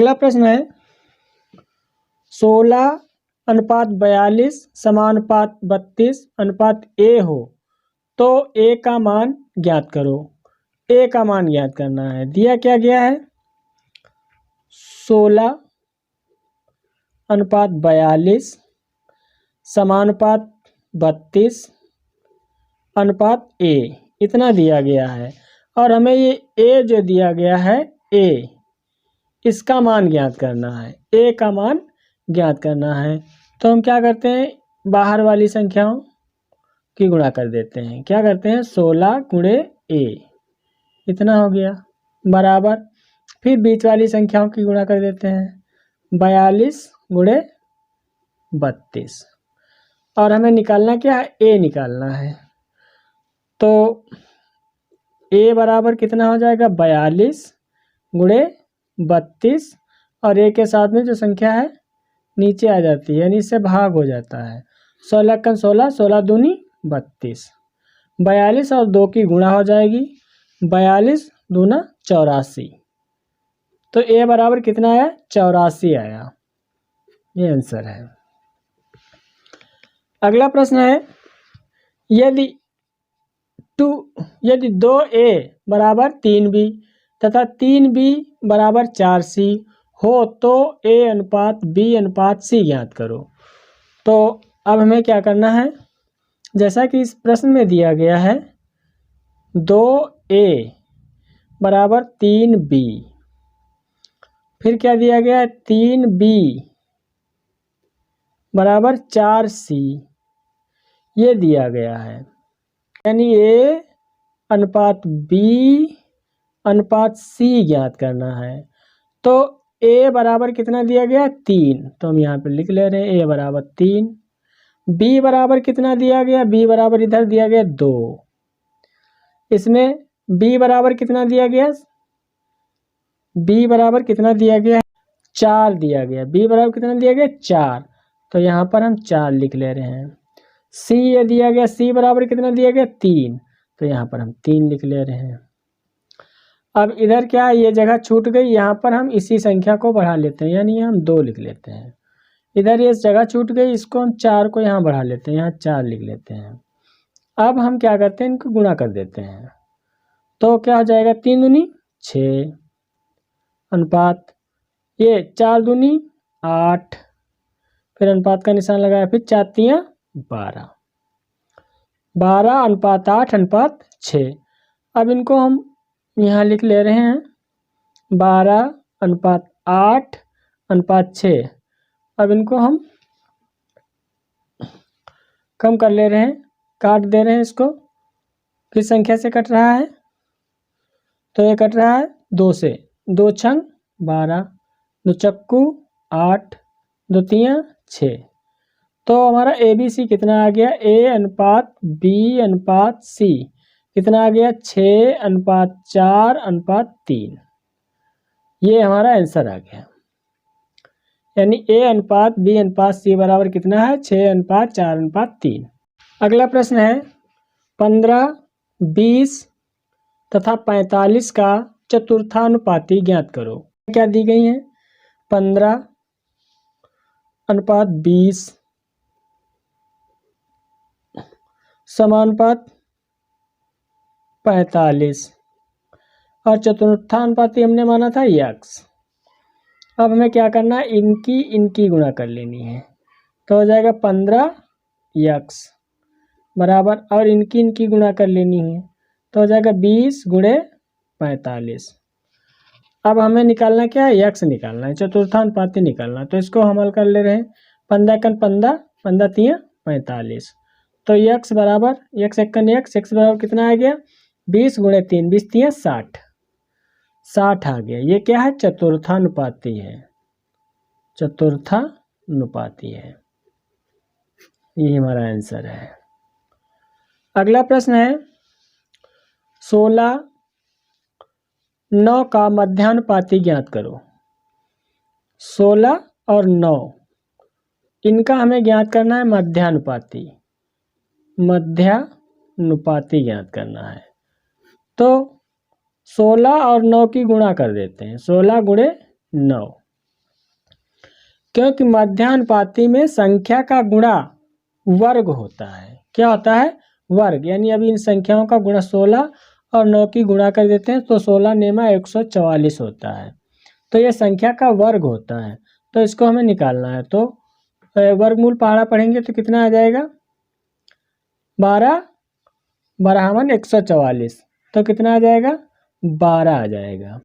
अगला प्रश्न है 16:42 समानुपात 32 अनुपात ए हो तो ए का मान ज्ञात करो। ए का मान ज्ञात करना है। दिया क्या गया है 16:42 समानुपात 32 अनुपात ए, इतना दिया गया है और हमें ये ए जो दिया गया है ए, इसका मान ज्ञात करना है। ए का मान ज्ञात करना है तो हम क्या करते हैं बाहर वाली संख्याओं की गुणा कर देते हैं। क्या करते हैं 16 गुणे ए, इतना हो गया बराबर, फिर बीच वाली संख्याओं की गुणा कर देते हैं 42 गुणे 32 और हमें निकालना क्या है ए निकालना है। तो ए बराबर कितना हो जाएगा 42 गुणे 32 और ए के साथ में जो संख्या है नीचे आ जाती है यानी इससे भाग हो जाता है। 16 का 16, 16 दूनी 32, 42 और 2 की गुणा हो जाएगी 42 दूना 84। तो ए बराबर कितना आया 84 आया, ये आंसर है। अगला प्रश्न है यदि 2a बराबर 3b तथा 3b बराबर 4c हो तो a अनुपात b अनुपात c ज्ञात करो। तो अब हमें क्या करना है जैसा कि इस प्रश्न में दिया गया है 2a बराबर 3b, फिर क्या दिया गया है 3b बराबर 4c, ये दिया गया है यानी a अनुपात b अनुपात c ज्ञात करना है। तो a बराबर कितना दिया गया 3, तो हम यहाँ पे लिख ले रहे हैं a बराबर 3। b बराबर कितना दिया गया b बराबर इधर दिया गया 2, इसमें b बराबर कितना दिया गया b बराबर कितना दिया गया 4 दिया गया, b बराबर कितना दिया गया 4, तो यहाँ पर हम 4 लिख ले रहे हैं। c ये दिया गया c बराबर कितना दिया गया 3, तो यहाँ पर हम 3 लिख ले रहे हैं। अब इधर क्या ये जगह छूट गई, यहाँ पर हम इसी संख्या को बढ़ा लेते हैं यानी हम 2 लिख लेते हैं। इधर ये जगह छूट गई, इसको हम 4 को यहाँ बढ़ा लेते हैं, यहाँ 4 लिख लेते हैं। अब हम क्या करते हैं इनको गुणा कर देते हैं तो क्या हो जाएगा 3 दूनी 6 अनुपात ये 4 दूनी 8, फिर अनुपात का निशान लगाया, फिर 4 तियां 12, 12 अनुपात 8 अनुपात 6। अब इनको हम यहाँ लिख ले रहे हैं 12 अनुपात 8 अनुपात 6। अब इनको हम कम कर ले रहे हैं, काट दे रहे हैं इसको, किस संख्या से कट रहा है तो ये कट रहा है 2 से, 2 छंग 12, 2 चक्कू 8, 2 तियां 6। तो हमारा ABC कितना आ गया A अनुपात B अनुपात C कितना आ गया 6 अनुपात 4 अनुपात 3, ये हमारा आंसर आ गया। यानी A अनुपात B अनुपात C बराबर कितना है 6 अनुपात 4 अनुपात 3। अगला प्रश्न है 15, 20 तथा 45 का चतुर्थानुपाती ज्ञात करो। क्या दी गई है 15 अनुपात 20 समानुपात 45 और चतुर्थानुपाती हमने माना था x। अब हमें क्या करना है इनकी गुणा कर लेनी है तो हो जाएगा 15x बराबर, और इनकी गुणा कर लेनी है तो हो जाएगा 20 गुणे 45। अब हमें निकालना क्या है x निकालना है, चतुर्थानुपाती निकालना है। तो इसको हम हल कर ले रहे हैं 15 कन 15, 15 तियां 45, तो x बराबर x एकन x बराबर कितना आ गया 20 गुणे 3, 20 तियां 60, 60 आ गया। ये क्या है चतुर्थानुपाती है, चतुर्थानुपाती है, ये हमारा आंसर है। अगला प्रश्न है 16, 9 का मध्यानुपाती ज्ञात करो। 16 और 9 इनका हमें ज्ञात करना है मध्यानुपाती, मध्यानुपाती ज्ञात करना है। तो 16 और 9 की गुणा कर देते हैं, 16 गुणे 9 क्योंकि मध्यानुपाती में संख्या का गुणा वर्ग होता है। क्या होता है? वर्ग। यानी अभी इन संख्याओं का गुणा 16 और 9 की गुणा कर देते हैं तो 16 नेमा 144 होता है। तो ये संख्या का वर्ग होता है, तो इसको हमें निकालना है। तो वर्गमूल पहाड़ा पढ़ेंगे तो कितना आ जाएगा? 12 12 144, तो कितना आ जाएगा? 12 आ जाएगा।